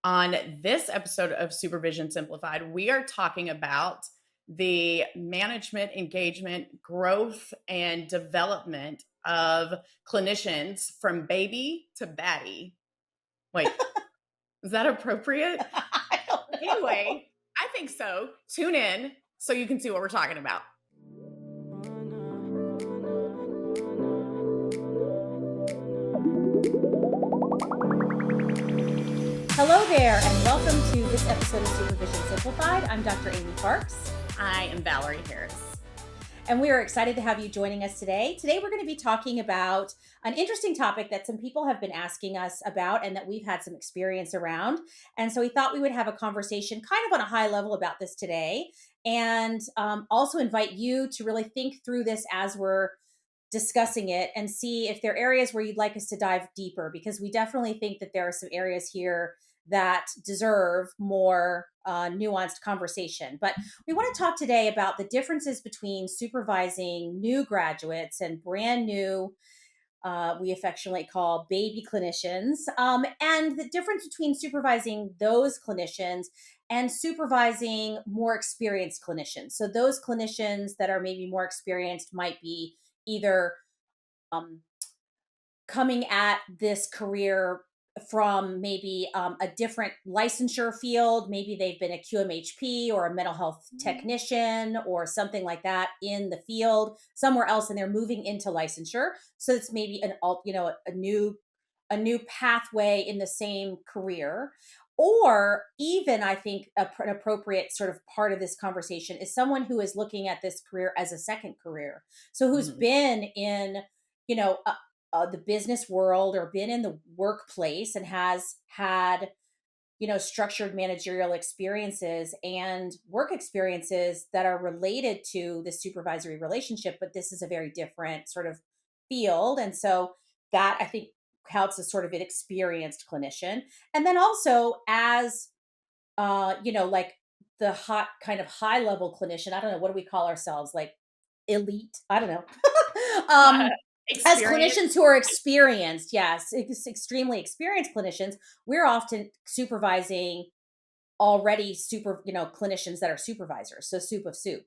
On this episode of Supervision Simplified, we are talking about the management, engagement, growth, and development of clinicians from baby to baddie. Wait, is that appropriate? I don't know. Anyway, I think so. Tune in so you can see what we're talking about. Hello there, and welcome to this episode of Supervision Simplified. I'm Dr. Amy Parks, I am Valarie Harris. and we are excited to have you joining us today. Today, we're going to be talking about an interesting topic that some people have been asking us about and that we've had some experience around. And so we thought we would have a conversation kind of on a high level about this today, and also invite you to really think through this as we're discussing it and see if there are areas where you'd like us to dive deeper, because we definitely think that there are some areas here that deserve more nuanced conversation. But we want to talk today about the differences between supervising new graduates and brand new, we affectionately call baby clinicians, and the difference between supervising those clinicians and supervising more experienced clinicians. So those clinicians that are maybe more experienced might be either um, coming at this career from maybe a different licensure field. Maybe they've been a QMHP or a mental health technician or something like that in the field somewhere else, and they're moving into licensure. So it's maybe a new pathway in the same career. Or even, I think, an appropriate sort of part of this conversation is someone who is looking at this career as a second career. So who's Mhm. been in, you know, the business world or been in the workplace and has had, structured managerial experiences and work experiences that are related to the supervisory relationship, but this is a very different sort of field. And so that, I think, counts as sort of an experienced clinician. And then also as, like the hot kind of high level clinician, I don't know, what do we call ourselves? Like elite? I don't know. As Experience. clinicians who are experienced, yes, extremely experienced clinicians, we're often supervising already clinicians that are supervisors, so soup of soup.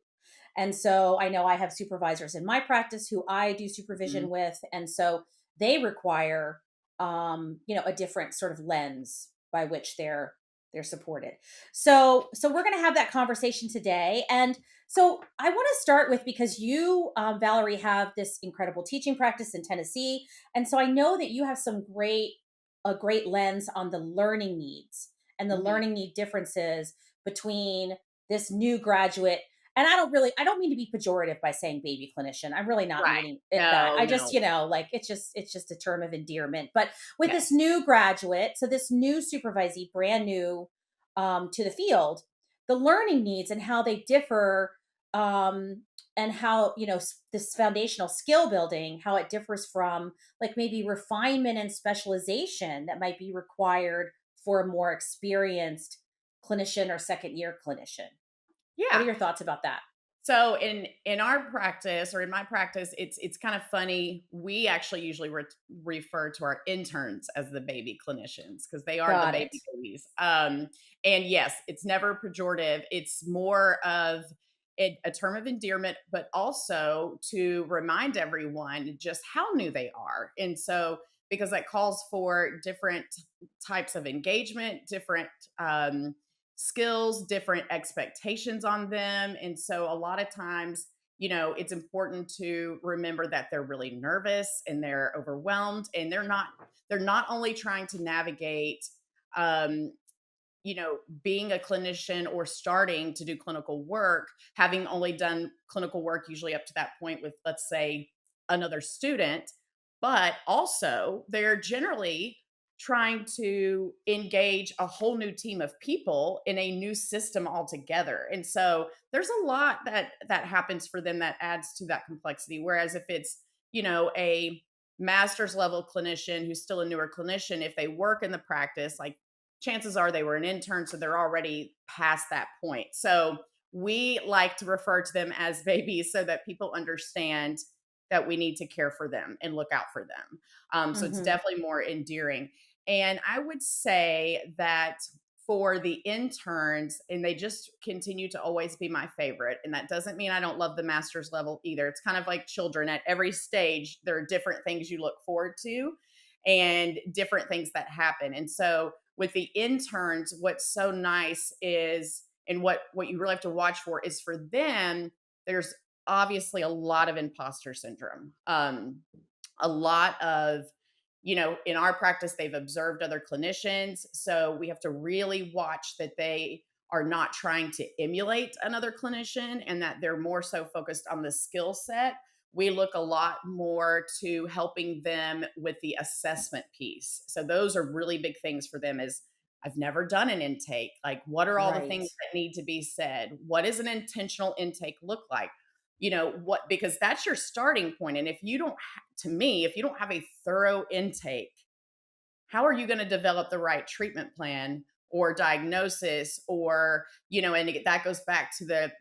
And so I know I have supervisors in my practice who I do supervision Mhm. with, and so they require a different sort of lens by which they're supported. So we're going to have that conversation today. And so I want to start with, because you, Valarie, have this incredible teaching practice in Tennessee, and so I know that you have a great lens on the learning needs and the Mhm. learning need differences between this new graduate. And I don't mean to be pejorative by saying baby clinician. I'm really not Right. meaning it that. No, I just, no. like it's just a term of endearment. But with this Yes. new graduate, so this new supervisee, brand new to the field, the learning needs and how they differ, and how, this foundational skill building, how it differs from like maybe refinement and specialization that might be required for a more experienced clinician or second year clinician. What are Yeah. your thoughts about that? So in our practice, or in my practice, it's kind of funny. We actually usually refer to our interns as the baby clinicians because they are the Got it. baby babies. And yes, it's never pejorative. It's more of a term of endearment, but also to remind everyone just how new they are. And so because that calls for different types of engagement, different um, skills, different expectations on them. And so a lot of times, it's important to remember that they're really nervous and they're overwhelmed and they're not only trying to navigate um being a clinician or starting to do clinical work, having only done clinical work usually up to that point with, let's say, another student, but also they're generally trying to engage a whole new team of people in a new system altogether. And so there's a lot that happens for them that adds to that complexity. Whereas if it's, a master's level clinician who's still a newer clinician, if they work in the practice, like chances are they were an intern, so they're already past that point. So we like to refer to them as babies so that people understand that we need to care for them and look out for them. So it's Hmm. definitely more endearing. And I would say that for the interns, and they just continue to always be my favorite. And that doesn't mean I don't love the master's level either. It's kind of like children. At every stage, there are different things you look forward to and different things that happen. And so with the interns, what's so nice is, and what you really have to watch for is for them, there's obviously a lot of imposter syndrome. A lot of, in our practice, they've observed other clinicians. So we have to really watch that they are not trying to emulate another clinician and that they're more so focused on the skill set. We look a lot more to helping them with the assessment piece. So those are really big things for them is I've never done an intake. Like, what are all the Right. things that need to be said? What does an intentional intake look like? What, because that's your starting point. And if you don't, to me, if you don't have a thorough intake, how are you going to develop the right treatment plan or diagnosis or, and that goes back to the,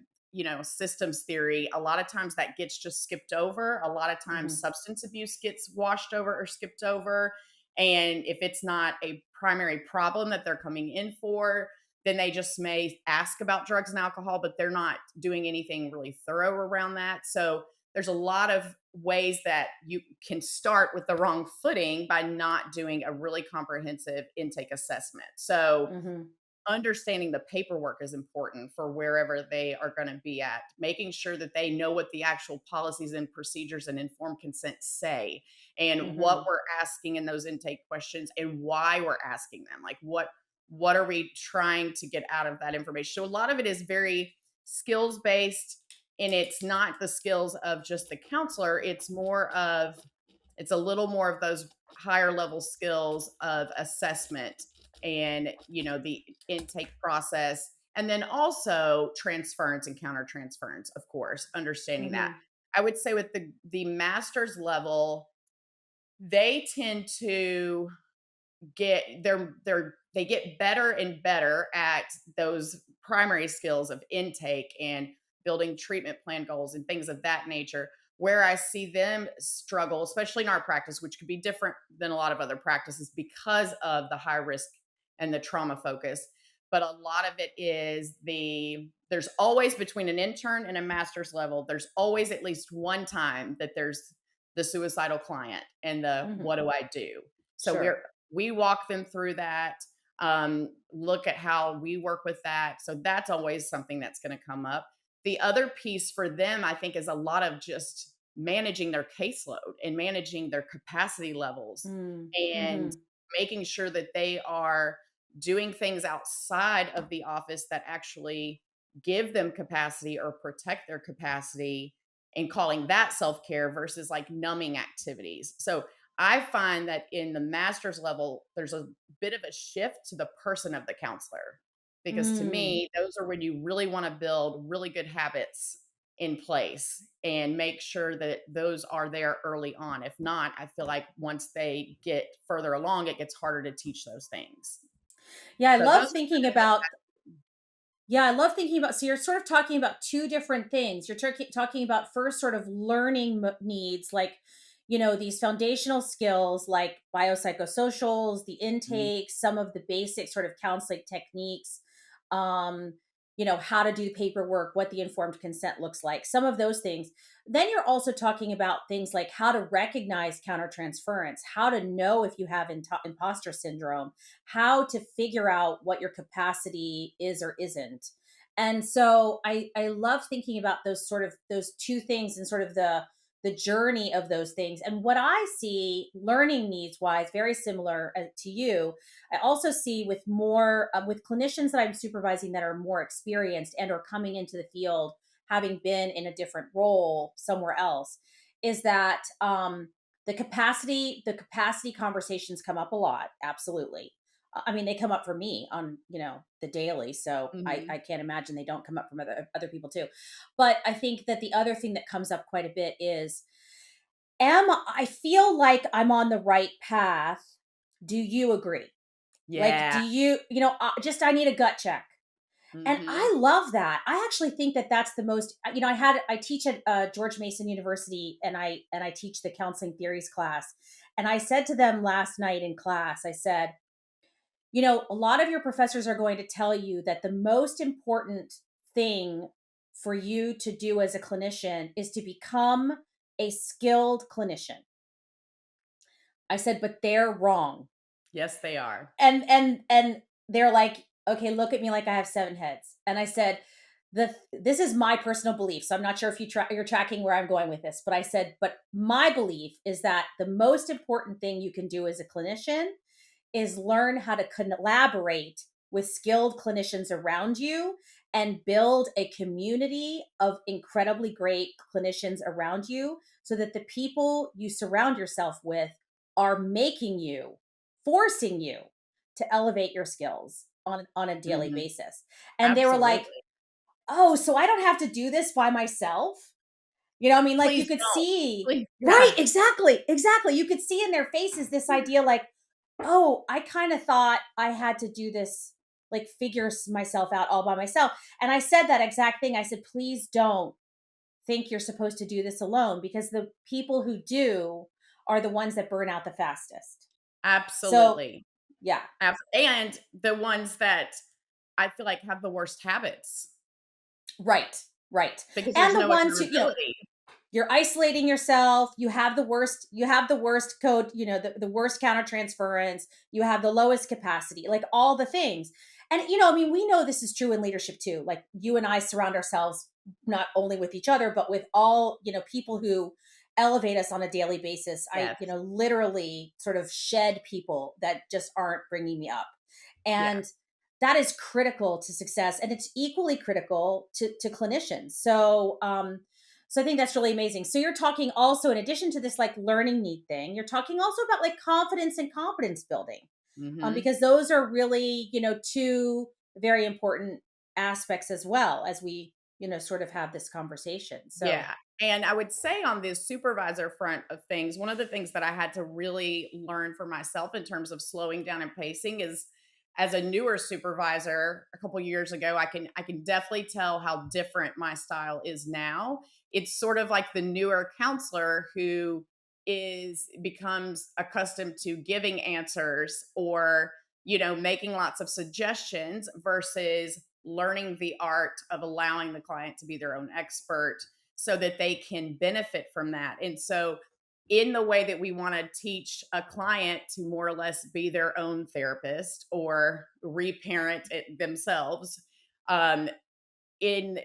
systems theory. A lot of times that gets just skipped over. A lot of times Hmm. substance abuse gets washed over or skipped over. And if it's not a primary problem that they're coming in for, then they just may ask about drugs and alcohol, but they're not doing anything really thorough around that. So there's a lot of ways that you can start with the wrong footing by not doing a really comprehensive intake assessment. So Hmm. understanding the paperwork is important for wherever they are going to be at, making sure that they know what the actual policies and procedures and informed consent say and what Hmm. we're asking in those intake questions and why we're asking them. Like what are we trying to get out of that information? So a lot of it is very skills based, and it's not the skills of just the counselor, it's a little more of those higher level skills of assessment and the intake process, and then also transference and counter transference, of course, understanding that. Hmm. I would say with the master's level, they tend to they get better and better at those primary skills of intake and building treatment plan goals and things of that nature. Where I see them struggle, especially in our practice, which could be different than a lot of other practices because of the high risk and the trauma focus. But a lot of it is there's always between an intern and a master's level, there's always at least one time that there's the suicidal client and the Hmm. what do I do? So Sure. we walk them through that, look at how we work with that. So that's always something that's going to come up. The other piece for them, I think, is a lot of just managing their caseload and managing their capacity levels and Mm-hmm. making sure that they are doing things outside of the office that actually give them capacity or protect their capacity and calling that self care versus like numbing activities. So I find that in the master's level, there's a bit of a shift to the person of the counselor. Because to Mm. me, those are when you really want to build really good habits in place and make sure that those are there early on. If not, I feel like once they get further along, it gets harder to teach those things. Yeah, I So love those are thinking kind of like about Yeah, I love thinking about, so you're sort of talking about two different things. You're talking about first sort of learning needs, like, these foundational skills like biopsychosocials, the Mhm. intake, some of the basic sort of counseling techniques, um, how to do paperwork, what the informed consent looks like, some of those things. Then you're also talking about things like how to recognize countertransference, how to know if you have imposter syndrome, how to figure out what your capacity is or isn't. And so I love thinking about those two things and sort of the journey of those things. And what I see learning needs wise, very similar to you, I also see with more with clinicians that I'm supervising that are more experienced and are coming into the field having been in a different role somewhere else, is that the capacity conversations come up a lot, absolutely. I mean, they come up for me on, the daily. So I, Mhm. I can't imagine they don't come up from other people too. But I think that the other thing that comes up quite a bit is, I feel like I'm on the right path. Do you agree? Like, Yeah. do just, I need a gut check. And Mhm. I love that. I actually think that that's the most, I teach at George Mason University, and I teach the counseling theories class. And I said to them last night in class, I said, a lot of your professors are going to tell you that the most important thing for you to do as a clinician is to become a skilled clinician. I said, but they're wrong. Yes, they are. And they're like, okay, look at me like I have seven heads. And I said, this is my personal belief. So I'm not sure if you're tracking where I'm going with this, but I said, but my belief is that the most important thing you can do as a clinician is learn how to collaborate with skilled clinicians around you and build a community of incredibly great clinicians around you so that the people you surround yourself with are making you, forcing you to elevate your skills on a daily Mhm. basis. And they were like, Absolutely. oh, so I don't have to do this by myself? I mean, like, you Please could don't. see. Please, Right, yeah. exactly, exactly. You could see in their faces this idea like, "Oh, I kinda thought I had to do this, like, figure myself out all by myself." And I said that exact thing. I said, "Please don't think you're supposed to do this alone because the people who do are the ones that burn out the fastest." So, Absolutely. yeah. And the ones that I feel like have the worst habits Right, right. because there's And the no ones who, accountability. you're isolating yourself, you have the worst code, the worst countertransference, you have the lowest capacity, like all the things. And I mean, we know this is true in leadership too. Like, you and I surround ourselves not only with each other but with all, people who elevate us on a daily basis. I, Yes. literally sort of shed people that just aren't bringing me up. Yeah. And that is critical to success, and it's equally critical to clinicians. So I think that's really amazing. So you're talking also, in addition to this like learning need thing, you're talking also about like confidence and competence building, Mhm. because those are really, two very important aspects as well as we, sort of have this conversation. So, Yeah, and I would say on the supervisor front of things, one of the things that I had to really learn for myself in terms of slowing down and pacing is as a newer supervisor a couple years ago, I can definitely tell how different my style is now. It's sort of like the newer counselor who is becomes accustomed to giving answers or, making lots of suggestions versus learning the art of allowing the client to be their own expert so that they can benefit from that. And so, in the way that we want to teach a client to more or less be their own therapist or reparent it themselves, um, in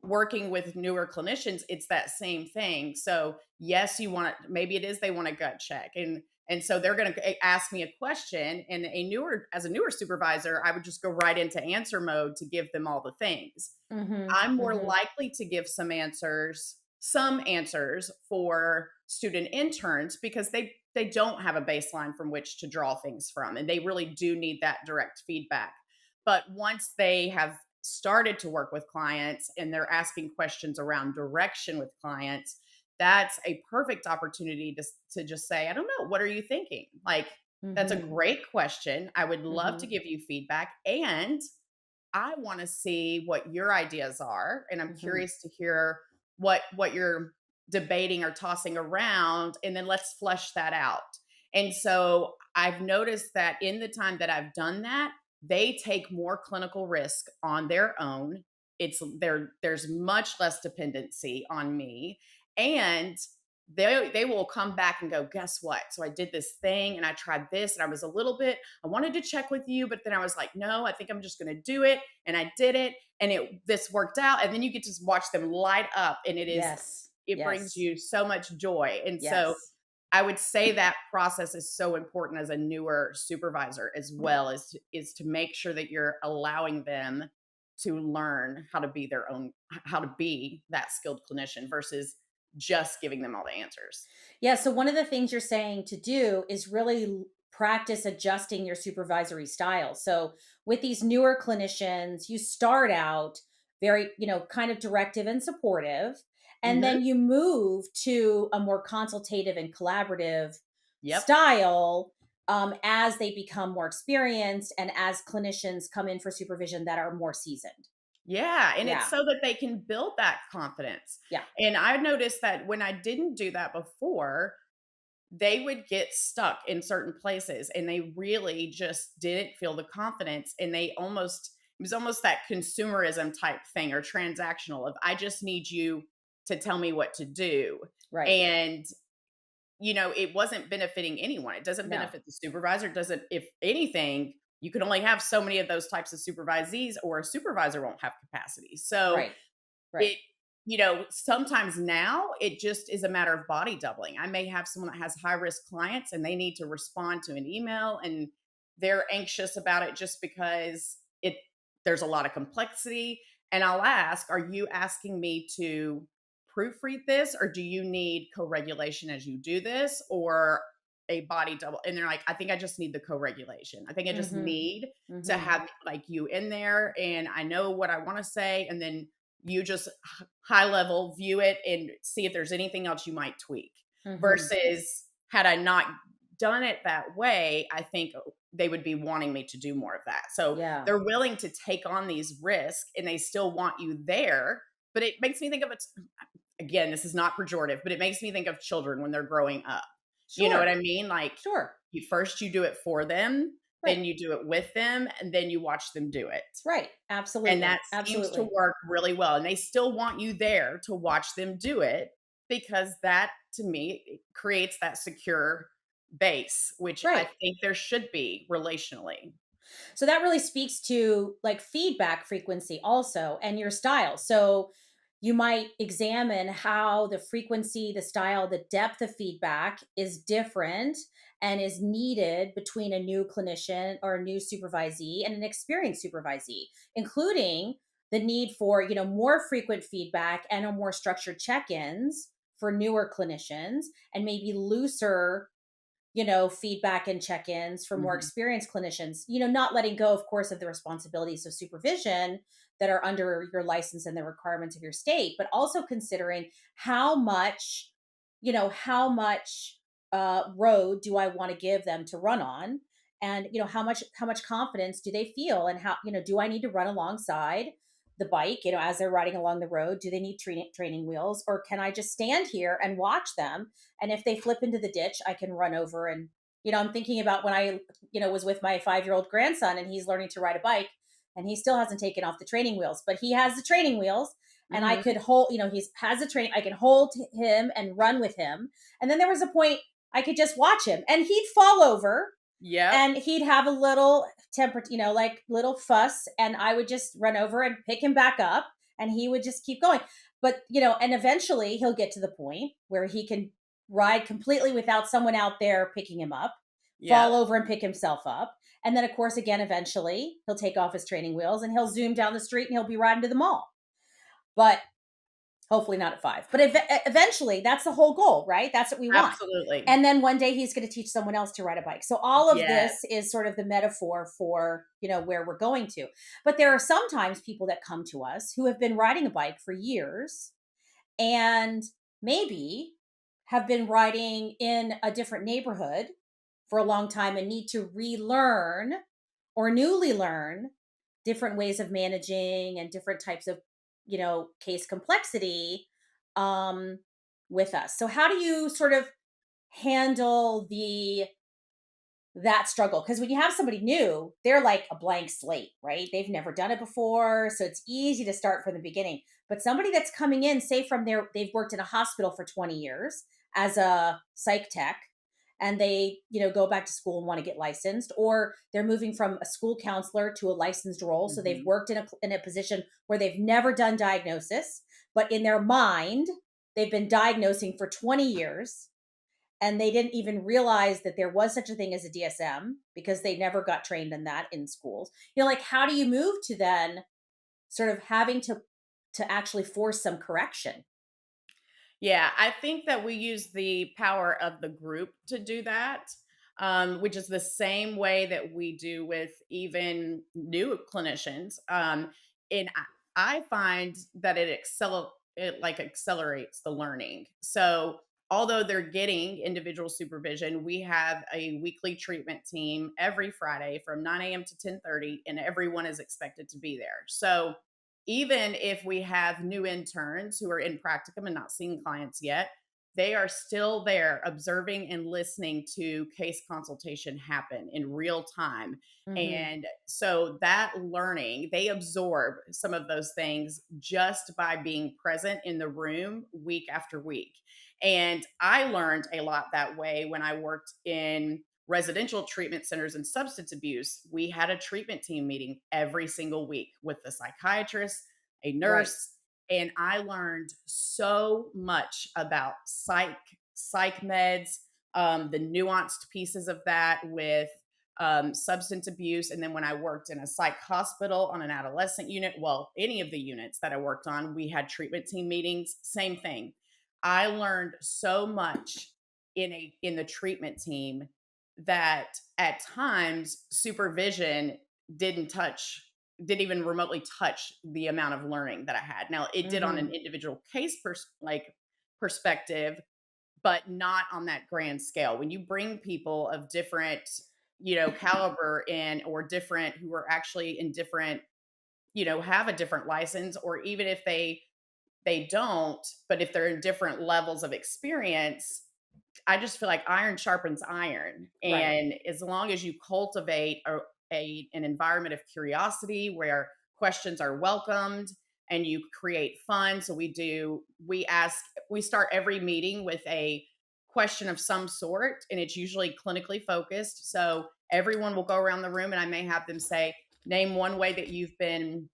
working with newer clinicians, it's that same thing. So, yes, you want maybe it is they want a gut check, and so they're going to ask me a question, and as a newer supervisor, I would just go right into answer mode to give them all the things. hmm I'm more hmm likely to give some answers for student interns because they don't have a baseline from which to draw things from, and they really do need that direct feedback. But once they have started to work with clients and they're asking questions around direction with clients, that's a perfect opportunity to just say, I don't know, what are you thinking? Like, that's a hmm great question. I would love to hmm give you feedback. And I want to see what your ideas are, and I'm hmm curious to hear what you're debating or tossing around, and then let's flesh that out. And so I've noticed that in the time that I've done that, they take more clinical risk on their own. There's much less dependency on me, and they will come back and go, guess what? So I did this thing and I tried this and I wanted to check with you, but then I was like, no, I think I'm just going to do it. And I did it and this worked out. And then you get to watch them light up and Yes. it brings Yes. you so much joy. And so Yes. I would say that process is so important as a newer supervisor as well is to make sure that you're allowing them to learn how to be that skilled clinician versus just giving them all the answers. Yeah. So one of the things you're saying to do is really practice adjusting your supervisory style. So with these newer clinicians, you start out very, kind of directive and supportive, and Mhm. then you move to a more consultative and collaborative Yep. style, as they become more experienced and as clinicians come in for supervision that are more seasoned. Yeah, and it's Yeah. so that they can build that confidence. Yeah. And I noticed that when I didn't do that before, they would get stuck in certain places and they really just didn't feel the confidence, and they almost it was almost that consumerism type thing or transactional of I just need you to tell me what to do. Right. And it wasn't benefiting anyone. It doesn't No. benefit the supervisor. It doesn't, if anything, you can only have so many of those types of supervisees, or a supervisor won't have capacity. So Right. Right. it sometimes now it just is a matter of body doubling. I may have someone that has high risk clients and they need to respond to an email, and they're anxious about it just because there's a lot of complexity, and I'll ask, are you asking me to proofread this, or do you need co-regulation as you do this, or a body double? And they're like, I think I just need the co-regulation. I think I just Mhm. need to Mhm. have like you in there, and I know what I want to say, and then you just high level view it and see if there's anything else you might tweak. Mhm. Versus had I not done it that way, I think they would be wanting me to do more of that. So Yeah. they're willing to take on these risks and they still want you there. But it makes me think of it again, this is not pejorative, but it makes me think of children when they're growing up. You know what Sure. I mean? Like Sure. you do it for them, Right. then you do it with them, and then you watch them do it. Right. And that Absolutely. seems to Absolutely. work really well, and they still want you there to watch them do it, because that, to me, it creates that secure base, which I Right. think there should be relationally. So that really speaks to like feedback frequency also and your style. So you might examine how the frequency, the style, the depth of feedback is different and is needed between a new clinician or a new supervisee and an experienced supervisee, including the need for, more frequent feedback and a more structured check-ins for newer clinicians and maybe looser feedback and check ins for more Mhm. experienced clinicians, not letting go, of course, of the responsibilities of supervision that are under your license and the requirements of your state, but also considering how much, road do I want to give them to run on? And how much confidence do they feel, and how do I need to run alongside the bike, as they're riding along the road? Do they need training wheels, or can I just stand here and watch them, and if they flip into the ditch, I can run over and, I'm thinking about when I, was with my 5-year-old grandson and he's learning to ride a bike and he still hasn't taken off the training wheels, but he has the training wheels and I Mhm. could hold, he has a train, I can hold him and run with him. And then there was a point I could just watch him and he'd fall over Yep. and he'd have a little temper, like little fuss, and I would just run over and pick him back up and he would just keep going. But, and eventually he'll get to the point where he can ride completely without someone out there picking him up, fall Yep. over and pick himself up. And then, of course, again, eventually he'll take off his training wheels and he'll zoom down the street and he'll be riding to the mall. But hopefully not at 5. But eventually, that's the whole goal, right? That's what we want. Absolutely. And then one day he's going to teach someone else to ride a bike. So all of Yes. this is sort of the metaphor for, where we're going to. But there are sometimes people that come to us who have been riding a bike for years and maybe have been riding in a different neighborhood for a long time and need to relearn or newly learn different ways of managing and different types of case complexity um with us. So how do you sort of handle the that struggle? Because when you have somebody new, they're like a blank slate, right? They've never done it before, so it's easy to start from the beginning. But somebody that's coming in, say from there, they've worked in a hospital for 20 years as a psych tech, and they, go back to school and want to get licensed, or they're moving from a school counselor to a licensed role. So they've Mhm. worked in a position where they've never done diagnosis, but in their mind, they've been diagnosing for 20 years and they didn't even realize that there was such a thing as a DSM because they never got trained in that in schools. Like how do you move to then sort of having to actually force some correction? Yeah, I think that we use the power of the group to do that, which is the same way that we do with even new clinicians. And I find that it like accelerates the learning. So although they're getting individual supervision, we have a weekly treatment team every Friday from 9 a.m. to 10:30, and everyone is expected to be there. So even if we have new interns who are in practicum and not seeing clients yet, they are still there observing and listening to case consultation happen in real time. Mhm. And so that learning, they absorb some of those things just by being present in the room week after week. And I learned a lot that way when I worked in residential treatment centers and substance abuse. We had a treatment team meeting every single week with a psychiatrist, a Right. nurse, and I learned so much about psych meds, the nuanced pieces of that with substance abuse. And then when I worked in a psych hospital on an adolescent unit, well, any of the units that I worked on, we had treatment team meetings. Same thing. I learned so much in the treatment team that at times supervision didn't touch didn't even remotely touch the amount of learning that I had. Now, it did on an Mhm. individual case perspective, but not on that grand scale. When you bring people of different, caliber in or different who are actually in different, have a different license, or even if they don't, but if they're in different levels of experience, I just feel like iron sharpens iron. Right. And as long as you cultivate an environment of curiosity where questions are welcomed and you create fun. So we start every meeting with a question of some sort, and it's usually clinically focused. So everyone will go around the room and I may have them say, name one way that you've been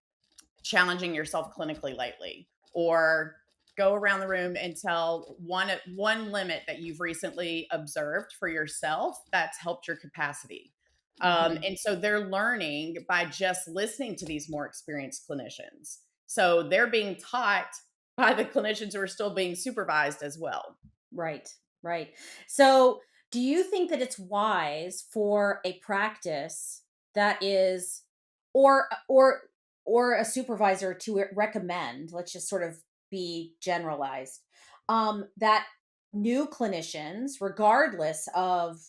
challenging yourself clinically lately, or go around the room and tell one limit that you've recently observed for yourself that's helped your capacity. Mhm. And so they're learning by just listening to these more experienced clinicians. So they're being taught by the clinicians who are still being supervised as well. Right. Right. So, do you think that it's wise for a practice that is or or or a supervisor to recommend, let's just sort of be generalized, that new clinicians, regardless of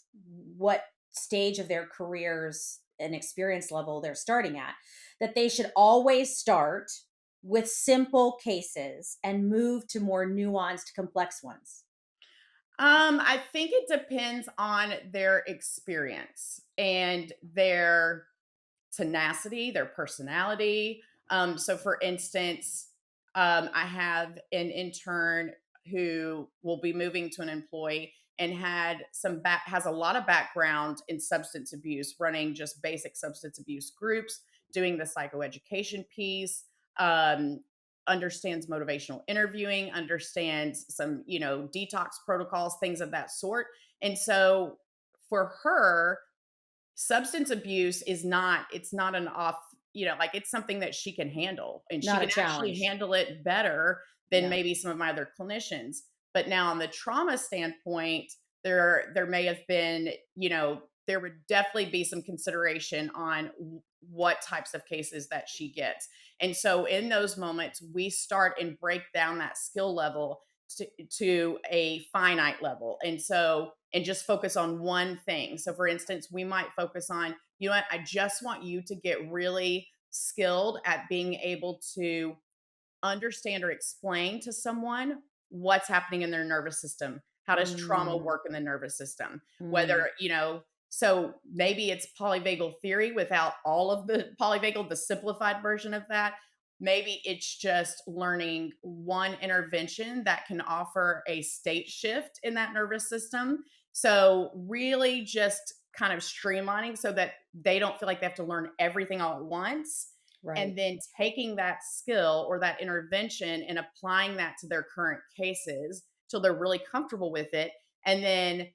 what stage of their careers and experience level they're starting at, that they should always start with simple cases and move to more nuanced, complex ones? I think it depends on their experience and their tenacity, their personality. So, for instance, I have an intern who will be moving to an employee and has a lot of background in substance abuse, running just basic substance abuse groups, doing the psychoeducation piece. Um, Understands motivational interviewing, understands some detox protocols, things of that sort. And so for her, substance abuse is not it's not an off, like, it's something that she can handle, and she Not a can actually challenge. handle it better than Yeah. maybe some of my other clinicians. But now on the trauma standpoint, there may have been, there would definitely be some consideration on what types of cases that she gets. And so in those moments, we start and break down that skill level to a finite level. And just focus on one thing. So, for instance, we might focus on, what, I just want you to get really skilled at being able to understand or explain to someone what's happening in their nervous system. How does trauma Mm, work in the nervous system? mm, Whether, so maybe it's polyvagal theory without all of the polyvagal, the simplified version of that. Maybe it's just learning one intervention that can offer a state shift in that nervous system. So, really just kind of streamlining so that they don't feel like they have to learn everything all at once, and right. then taking that skill or that intervention and applying that to their current cases till they're really comfortable with it. And then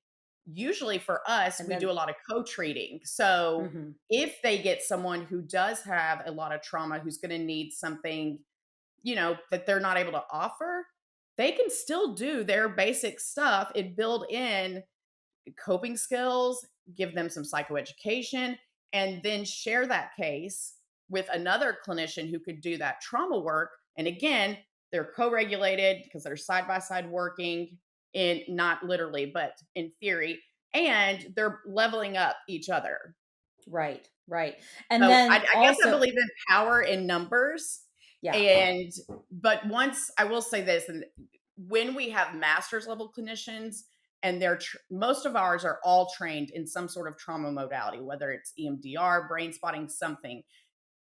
usually for us, And we do then a lot of co-treating. So mhm, if they get someone who does have a lot of trauma, who's going to need something, that they're not able to offer, they can still do their basic stuff and build in coping skills, give them some psychoeducation, and then share that case with another clinician who could do that trauma work. And again, they're co regulated because they're side by side working, in not literally, but in theory, and they're leveling up each other. right, right. And So then I guess I also believe in power in numbers. yeah. And, but once I will say this, and when we have master's level clinicians, and most of ours are all trained in some sort of trauma modality, whether it's EMDR, brain spotting, something.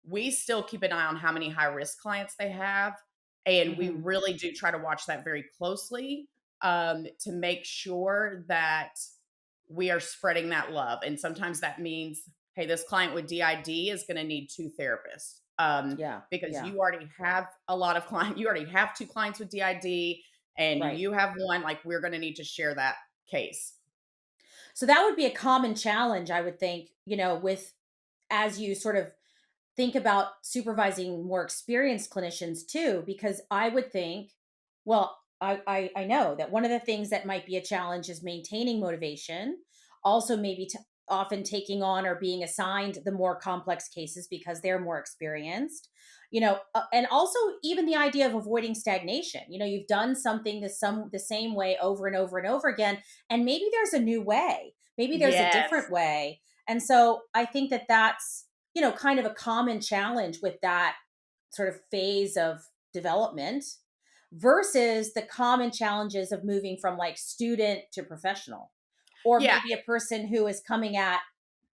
We still keep an eye on how many high risk clients they have. And we Hmm. really do try to watch that very closely, to make sure that we are spreading that love. And sometimes that means, hey, this client with DID is going to need two therapists, Yeah. because Yeah. you already have a lot of clients, you already have two clients with DID, and Right. you have one. Like, we're going to need to share that case. So that would be a common challenge, I would think, with as you sort of think about supervising more experienced clinicians too, because I would think, well, I know that one of the things that might be a challenge is maintaining motivation, also maybe often taking on or being assigned the more complex cases because they're more experienced, and also even the idea of avoiding stagnation. You've done something the same way over and over and over again, and maybe there's a new way, maybe there's a Yes. different way. And so I think that that's kind of a common challenge with that sort of phase of development versus the common challenges of moving from like student to professional. Or Yeah. maybe a person who is coming at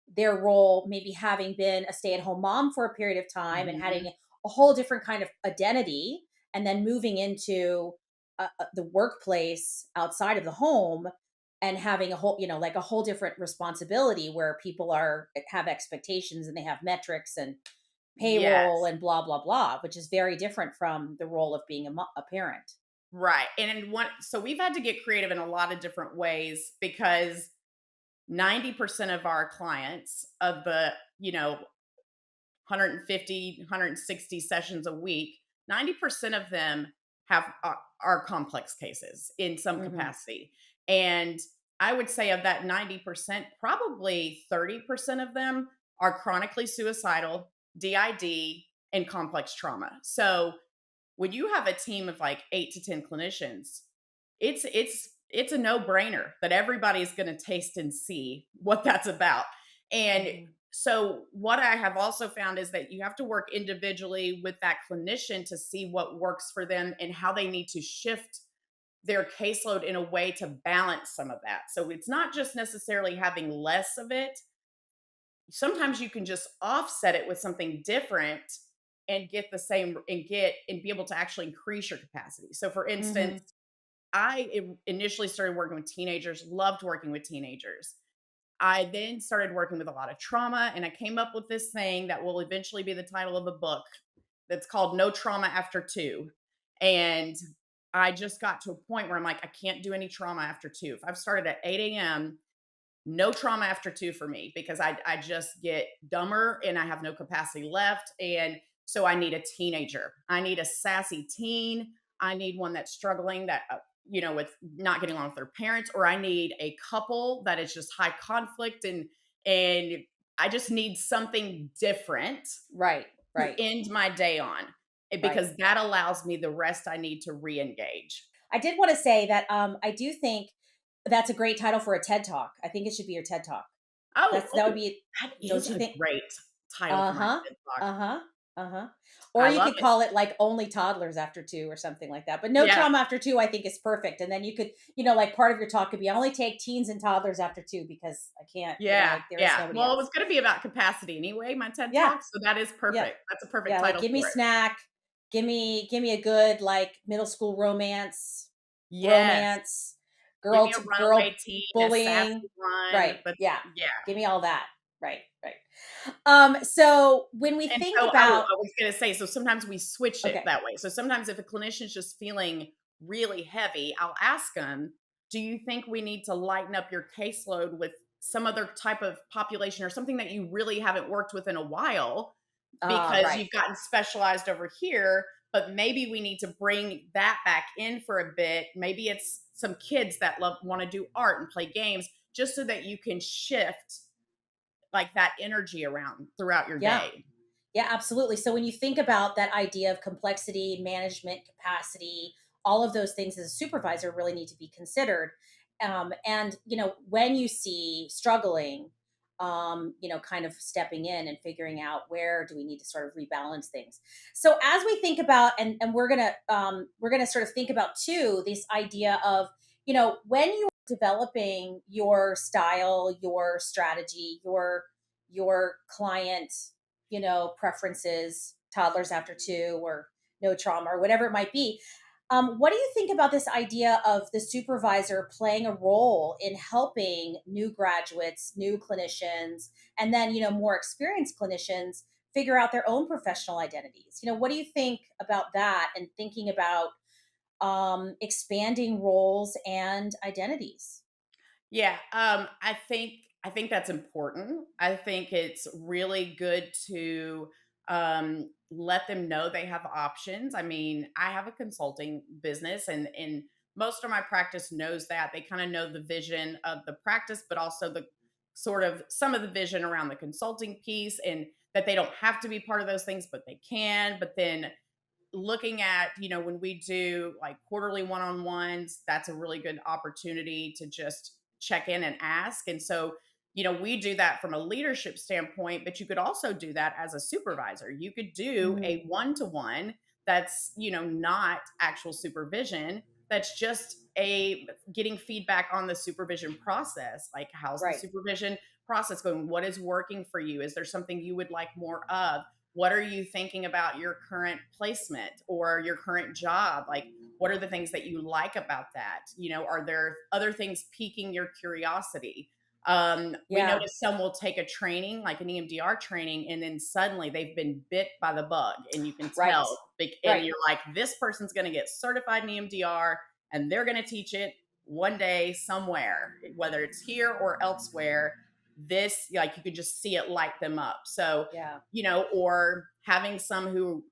their role, maybe having been a stay at home mom for a period of time and having Mhm. a whole different kind of identity, and then moving into the workplace outside of the home and having a whole, like a whole different responsibility where people have expectations and they have metrics and payroll Yes. and blah blah blah, which is very different from the role of being a parent. Right. And in one so we've had to get creative in a lot of different ways, because 90% of our clients, of the, 150, 160 sessions a week, 90% of them are complex cases in some Hmm. capacity. And I would say of that 90%, probably 30% of them are chronically suicidal, DID, and complex trauma. So when you have a team of like 8 to 10 clinicians, it's a no-brainer that everybody's going to taste and see what that's about. And Hmm. so what I have also found is that you have to work individually with that clinician to see what works for them and how they need to shift their caseload in a way to balance some of that. So it's not just necessarily having less of it. Sometimes you can just offset it with something different and get the same, and be able to actually increase your capacity. So for instance, Hmm. initially started working with teenagers, loved working with teenagers. I then started working with a lot of trauma, and I came up with this thing that will eventually be the title of a book, that's called No Trauma After 2. And I just got to a point where I'm like, I can't do any trauma after 2. If I've started at 8 a.m., no trauma after 2 for me, because I just get dumber and I have no capacity left. And so I need a teenager. I need a sassy teen. I need one that's struggling, that with not getting along with their parents, or I need a couple that is just high conflict, and I just need something different Right. to Right. end my day on, Right. because that allows me the rest I need to re-engage. I did want to say that I do think that's a great title for a TED talk. I think it should be your TED talk. Oh, That would be, that don't is you a think? great title for my Uh-huh. TED Talk. Uh-huh. Uh-huh. Or I you love could it. call it like Only Toddlers After Two or something like that. But No Yeah. Trauma After Two, I think is perfect. And then you could, like part of your talk could be, I only take teens and toddlers after two because I can't, Yeah, like there is yeah. nobody Well, it was else. gonna be about capacity anyway, my TED Yeah. Talk, so that is Yeah. perfect. That's a perfect Yeah. Like title give me for it. snack, give me a good like middle school romance, Yes. romance, Give girl me a to runaway girl teen, a bullying. sassy Right. one, but Yeah. yeah. Give me all that. Right. Right. So when we And think so, about, I was gonna say, so sometimes we switch it okay. that way. So sometimes if a clinician's just feeling really heavy, I'll ask them, "Do you think we need to lighten up your caseload with some other type of population, or something that you really haven't worked with in a while, because Right. you've gotten specialized over here, but maybe we need to bring that back in for a bit. Maybe it's some kids that love want to do art and play games, just so that you can shift like that energy around throughout your Yeah. day." Yeah, absolutely. So when you think about that idea of complexity, management capacity, all of those things as a supervisor really need to be considered. And when you see struggling, kind of stepping in and figuring out where do we need to sort of rebalance things. So as we think about, and we're gonna sort of think about too, this idea of, when you're developing your style, your strategy, your client, preferences, toddlers after two, or no trauma, or whatever it might be. What do you think about this idea of the supervisor playing a role in helping new graduates, new clinicians, and then, more experienced clinicians figure out their own professional identities? What do you think about that, and thinking about expanding roles and identities? Yeah, I think that's important. I think it's really good to let them know they have options. I mean, I have a consulting business, and most of my practice knows that. They kind of know the vision of the practice, but also the sort of some of the vision around the consulting piece, and that they don't have to be part of those things, but they can. But then looking at, when we do like quarterly one-on-ones, that's a really good opportunity to just check in and ask. And so, we do that from a leadership standpoint, but you could also do that as a supervisor. You could do Mm, a one-to-one that's, not actual supervision, that's just a getting feedback on the supervision process. Like, how's the right. supervision process going? What is working for you? Is there something you would like more of? What are you thinking about your current placement or your current job? Like, what are the things that you like about that? Are there other things piquing your curiosity? We Yeah. notice some will take a training, like an EMDR training, and then suddenly they've been bit by the bug, and you can Right. tell. And Right. you're like, this person's going to get certified in EMDR, and they're going to teach it one day somewhere, whether it's here or elsewhere. This, like, you could just see it light them up. So, Yeah. or having some who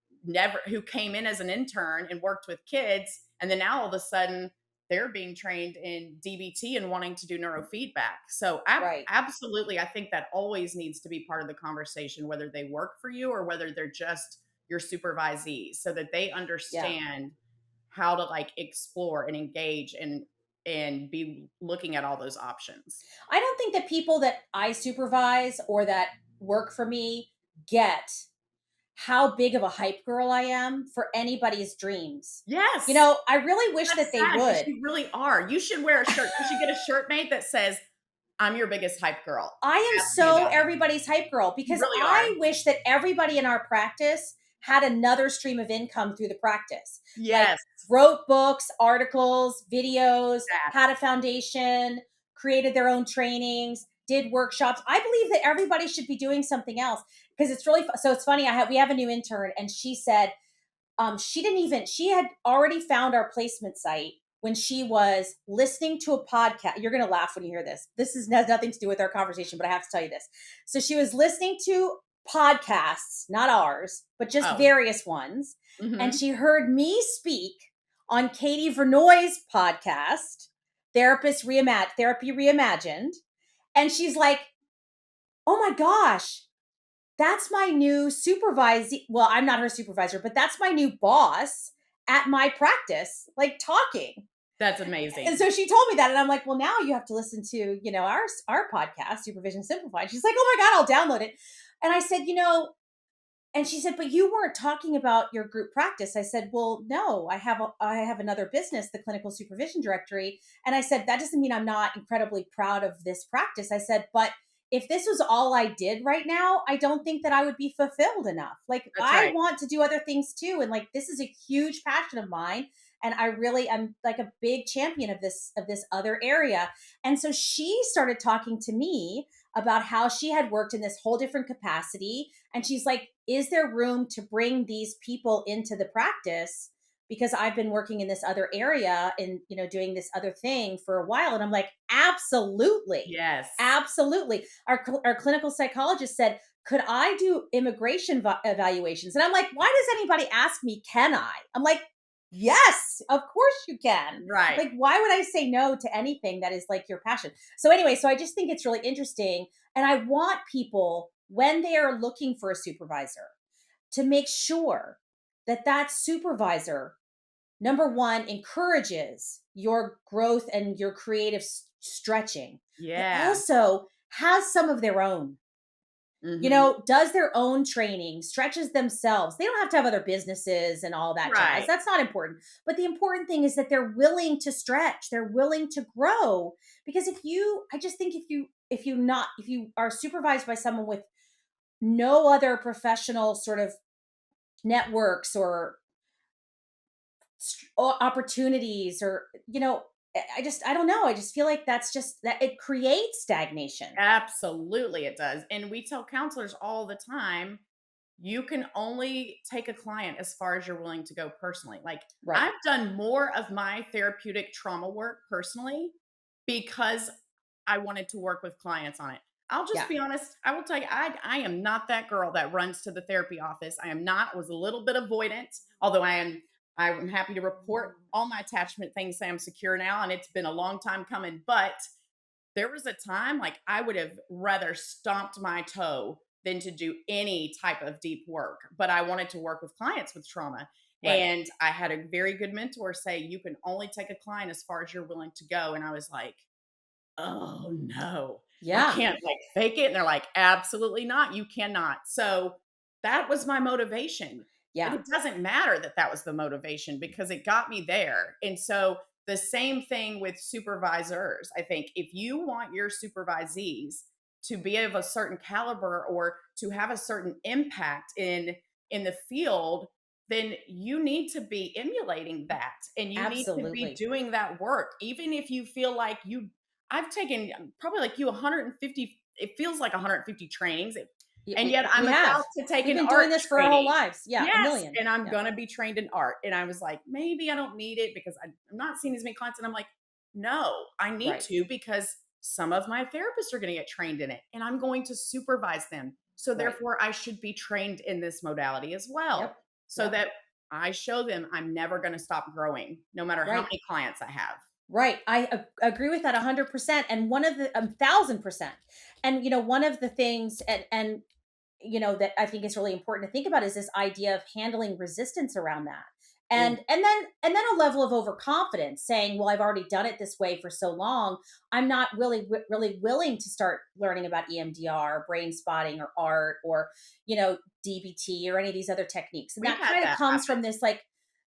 came in as an intern and worked with kids, and then now all of a sudden they're being trained in DBT and wanting to do neurofeedback. So Right. absolutely, I think that always needs to be part of the conversation, whether they work for you or whether they're just your supervisees, so that they Yeah. understand how to like explore and engage and be looking at all those options. I don't think that people that I supervise or that work for me get how big of a hype girl I am for anybody's dreams. Yes. I really wish That's that they sad because would. you really are. You should wear a shirt. You should get a shirt made that says, "I'm your biggest hype girl. I am Ask me so about it." everybody's hype girl You because really are. I wish that everybody in our practice had another stream of income through the practice. Like, Yes, wrote books, articles, videos, that. had a foundation, created their own trainings, did workshops. I believe that everybody should be doing something else, because it's really so it's funny. We have a new intern, and she said, she had already found our placement site when she was listening to a podcast. You're going to laugh when you hear this. Has nothing to do with our conversation, but I have to tell you this. So she was listening to podcasts, not ours, but just Oh, various ones. And mhm. she heard me speak on Katie Vernoy's podcast, Therapy Reimagined. And she's like, oh my gosh, that's my new supervisor. Well, I'm not her supervisor, but that's my new boss at my practice, like, talking. That's And amazing. so she told me that, and I'm like, well, now you have to listen to, our podcast, Supervision Simplified. She's like, oh my God, I'll download it. And I said, and she said, but you weren't talking about your group practice. I said, well, no, I have another business, the Clinical Supervision Directory. And I said, that doesn't mean I'm not incredibly proud of this practice. I said, but if this was all I did right now, I don't think that I would be fulfilled enough. Like, That's I right. want to do other things too. And like, this is a huge passion of mine. And I really am like a big champion of this other area. And so she started talking to me about how she had worked in this whole different capacity. And she's like, is there room to bring these people into the practice? Because I've been working in this other area and, doing this other thing for a while. And I'm like, absolutely. Yes. Absolutely. Our clinical psychologist said, could I do immigration evaluations? And I'm like, why does anybody ask me, can I? I'm like, yes, of course you can. Right. Like, why would I say no to anything that is like your passion? So anyway, so I just think it's really interesting. And I want people, when they are looking for a supervisor, to make sure that that supervisor, number one, encourages your growth and your creative stretching, but Yeah. also has some of their own, Mhm. does their own training, stretches themselves. They don't have to have other businesses and all that jazz. Right. That's not important. But the important thing is that they're willing to stretch, they're willing to grow. Because I just think if you are supervised by someone with no other professional sort of networks or opportunities or, I don't know. I just feel like that's just that it creates stagnation. Absolutely, it does. And we tell counselors all the time, you can only take a client as far as you're willing to go personally. Like, Right. I've done more of my therapeutic trauma work personally because I wanted to work with clients on it. I'll just Yeah. be honest. I will tell you, I am not that girl that runs to the therapy office. I am not. I was a little bit avoidant, although I'm happy to report all my attachment things say I'm secure now, and it's been a long time coming. But there was a time like I would have rather stomped my toe than to do any type of deep work, but I wanted to work with clients with trauma. Right. And I had a very good mentor say, you can only take a client as far as you're willing to go. And I was like, oh no, I Yeah. can't like fake it. And they're like, absolutely not. You cannot. So that was my motivation. But Yeah. it doesn't matter that that was the motivation because it got me there. And so the same thing with supervisors. I think if you want your supervisees to be of a certain caliber or to have a certain impact in the field, then you need to be emulating that and you need to be Absolutely. doing that work even if you feel like you I've taken probably like you 150, it feels like 150 trainings, and yet We I'm have. about to take We've an been art doing this for our whole training. lives. Yeah, a Yes, million. and I'm Yeah. gonna be trained in art. And I was like, maybe I don't need it because I'm not seeing as many clients. And I'm like, no, I need Right. to because some of my therapists are gonna get trained in it and I'm going to supervise them. So Right. therefore, I should be trained in this modality as well. Yep. So Yep. that I show them I'm never gonna stop growing, no matter how Right. many clients I have. Right. Agree with that 100%. And one of the 1,000%. And one of the things and that I think is really important to think about is this idea of handling resistance around that. Ooh, And then a level of overconfidence saying, well, I've already done it this way for so long. I'm not really willing to start learning about EMDR, brain spotting or art or, DBT or any of these other techniques. And we've that had kind of that comes happen. from this like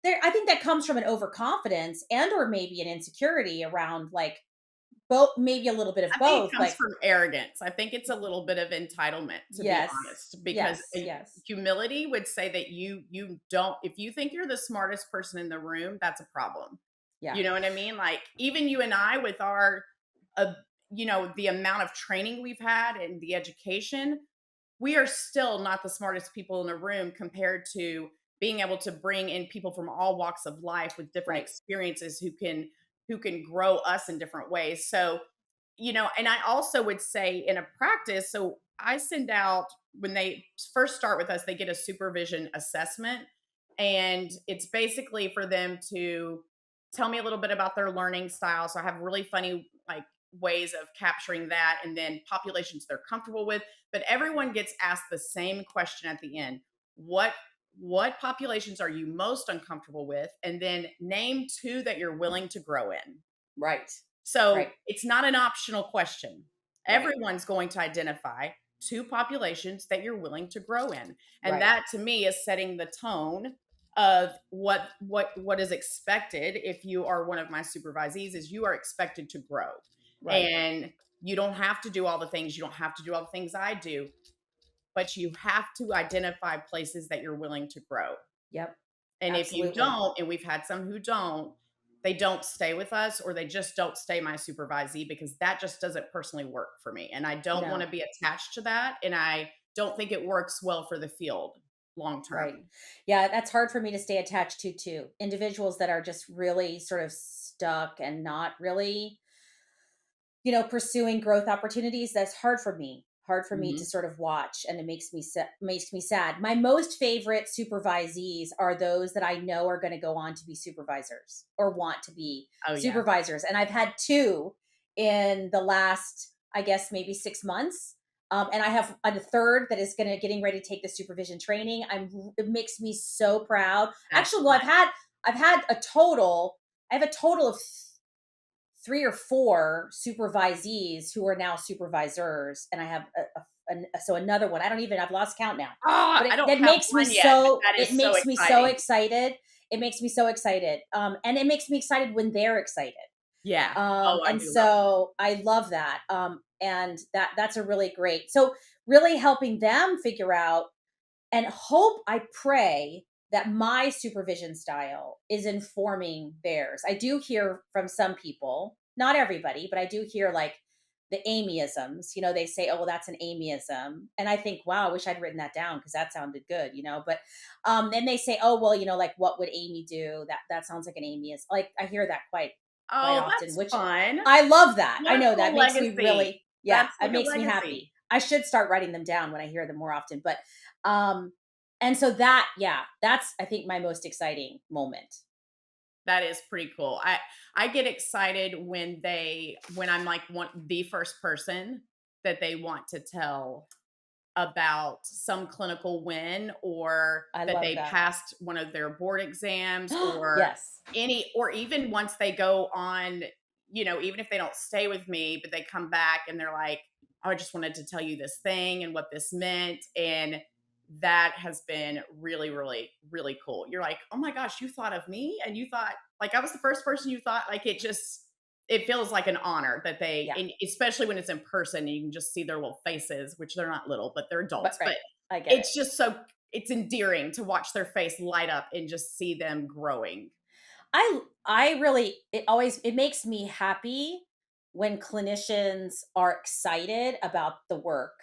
there I think that comes from an overconfidence and or maybe an insecurity around like both, maybe a little bit of I think it both, comes like from arrogance. I think it's a little bit of entitlement, to be yes. honest, because Yes, yes. humility would say that you don't if you think you're the smartest person in the room, that's a problem. Yeah. You know what I mean? Like, even you and I with our, uh, the amount of training we've had and the education, we are still not the smartest people in the room compared to being able to bring in people from all walks of life with different Right. experiences who can grow us in different ways. So, and I also would say in a practice, so I send out when they first start with us, they get a supervision assessment. And it's basically for them to tell me a little bit about their learning style. So I have really funny, like, ways of capturing that, and then populations they're comfortable with. But everyone gets asked the same question at the end. What populations are you most uncomfortable with? And then name two that you're willing to grow in. Right. So Right. it's not an optional question. Right. Everyone's going to identify two populations that you're willing to grow in. And Right. that to me is setting the tone of what is expected. If you are one of my supervisees, is you are expected to grow. Right. And you don't have to do all the things, you don't have to do all the things I do, but you have to identify places that you're willing to grow. Yep. And if you Absolutely. don't, and we've had some who don't, they don't stay with us or they just don't stay my supervisee because that just doesn't personally work for me. And I don't want No. to be attached to that. And I don't think it works well for the field long Right. term. Yeah, that's hard for me to stay attached to too. Individuals that are just really sort of stuck and not really, pursuing growth opportunities, that's hard for me. Hard for me to Mhm. sort of watch, and it makes me sad. My most favorite supervisees are those that I know are going to go on to be supervisors or want to be Oh, yeah. supervisors. And I've had two in the last, I guess, maybe 6 months. And I have a third that is getting ready to take the supervision training. It makes me so proud. That's Actually, well, fun. I have a total of 3 or 4 supervisees who are now supervisors, and I have so another one. I don't even, I've lost count now. But I don't that have makes me one yet, but so, that it is so makes me so exciting. excited. It makes me so excited. And it makes me excited when they're excited. Yeah. Oh, I And do love that. so I love that. And that's a really great. So really helping them figure out and hope, I pray that my supervision style is informing theirs. I do hear from some people, not everybody, but I do hear like the Amyisms. They say, "Oh, well, that's an Amyism," and I think, "Wow, I wish I'd written that down because that sounded good." But then they say, "Oh, well, like what would Amy do?" That sounds like an Amyism. Like I hear that quite Oh, often, that's which fun. I love that. I What a know that cool makes me legacy. really, yeah, That's it like a makes me legacy. happy. I should start writing them down when I hear them more often. But um and so that, yeah, that's, I think, my most exciting moment. That is pretty cool. I get excited when I'm like the first person that they want to tell about some clinical win, or I that love they that. passed one of their board exams, or Yes. or even once they go on, even if they don't stay with me, but they come back and they're like, "Oh, I just wanted to tell you this thing and what this meant." And that has been really, really, really cool. You're like, "Oh my gosh, you thought of me, and you thought like I was the first person you thought." Like it feels like an honor that Yeah. and especially when it's in person and you can just see their little faces, which they're not little, but they're But adults. right. But I get it. it's just it's endearing to watch their face light up and just see them growing. I really, it makes me happy when clinicians are excited about the work.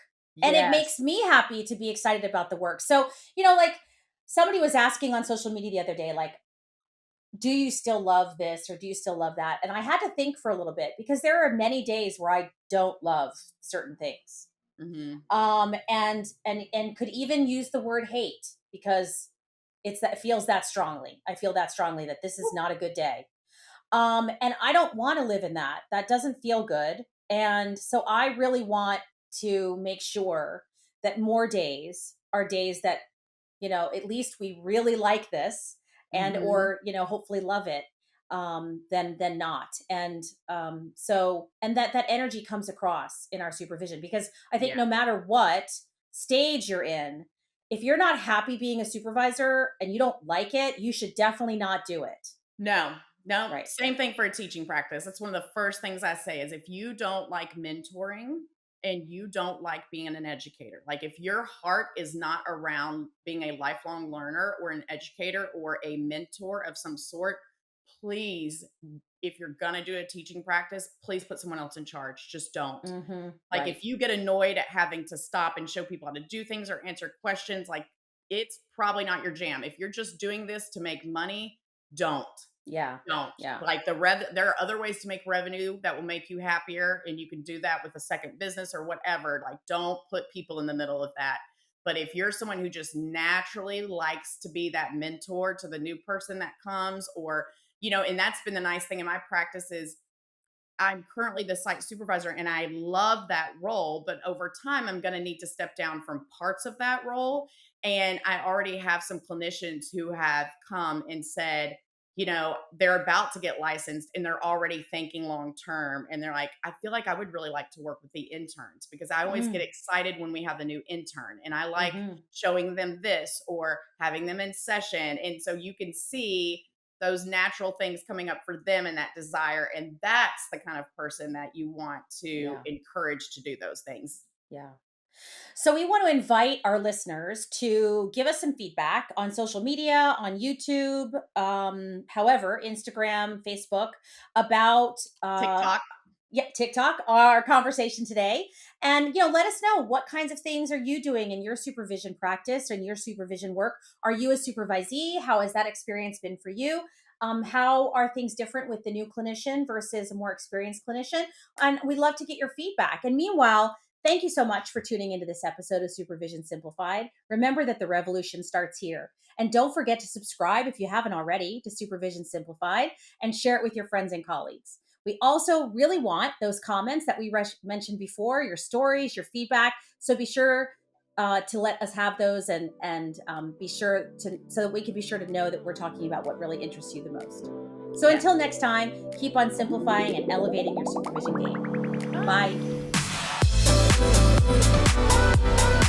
And it makes Yes. me happy to be excited about the work. So, like somebody was asking on social media the other day, like, do you still love this or do you still love that? And I had to think for a little bit because there are many days where I don't love certain things. Mhm. And could even use the word hate because it feels that strongly. I feel that strongly that this is not a good day. And I don't want to live in that. That doesn't feel good. And so I really want to make sure that more days are days that, at least we really like this, and Mhm. or, hopefully love it, than not. And that energy comes across in our supervision, because I think Yeah. no matter what stage you're in, if you're not happy being a supervisor and you don't like it, you should definitely not do it. No. No, Right. same thing for a teaching practice. That's one of the first things I say is if you don't like mentoring and you don't like being an educator, like if your heart is not around being a lifelong learner or an educator or a mentor of some sort, please, if you're going to do a teaching practice, please put someone else in charge. Just don't. Like Right. if you get annoyed at having to stop and show people how to do things or answer questions, like it's probably not your jam. If you're just doing this to make money, don't. Yeah. Don't. Yeah. Like there are other ways to make revenue that will make you happier, and you can do that with a second business or whatever. Like don't put people in the middle of that. But if you're someone who just naturally likes to be that mentor to the new person that comes, or and that's been the nice thing in my practice is I'm currently the site supervisor and I love that role, but over time I'm going to need to step down from parts of that role. And I already have some clinicians who have come and said, they're about to get licensed and they're already thinking long term. And they're like, I feel like I would really like to work with the interns because I always get Mm. excited when we have a new intern and I like Mhm. showing them this or having them in session. And so you can see those natural things coming up for them and that desire. And that's the kind of person that you want to Yeah. encourage to do those things. Yeah. So we want to invite our listeners to give us some feedback on social media, on YouTube, however, Instagram, Facebook, about TikTok. yeah, TikTok, our conversation today. And, let us know, what kinds of things are you doing in your supervision practice and your supervision work? Are you a supervisee? How has that experience been for you? How are things different with the new clinician versus a more experienced clinician? And we'd love to get your feedback. And meanwhile, thank you so much for tuning into this episode of Supervision Simplified. Remember that the revolution starts here. And don't forget to subscribe if you haven't already to Supervision Simplified, and share it with your friends and colleagues. We also really want those comments that we mentioned before, your stories, your feedback. So be sure to let us have those, and be sure to, so that we can be sure to know that we're talking about what really interests you the most. So Yes. until next time, keep on simplifying and elevating your supervision game. Bye. Bye.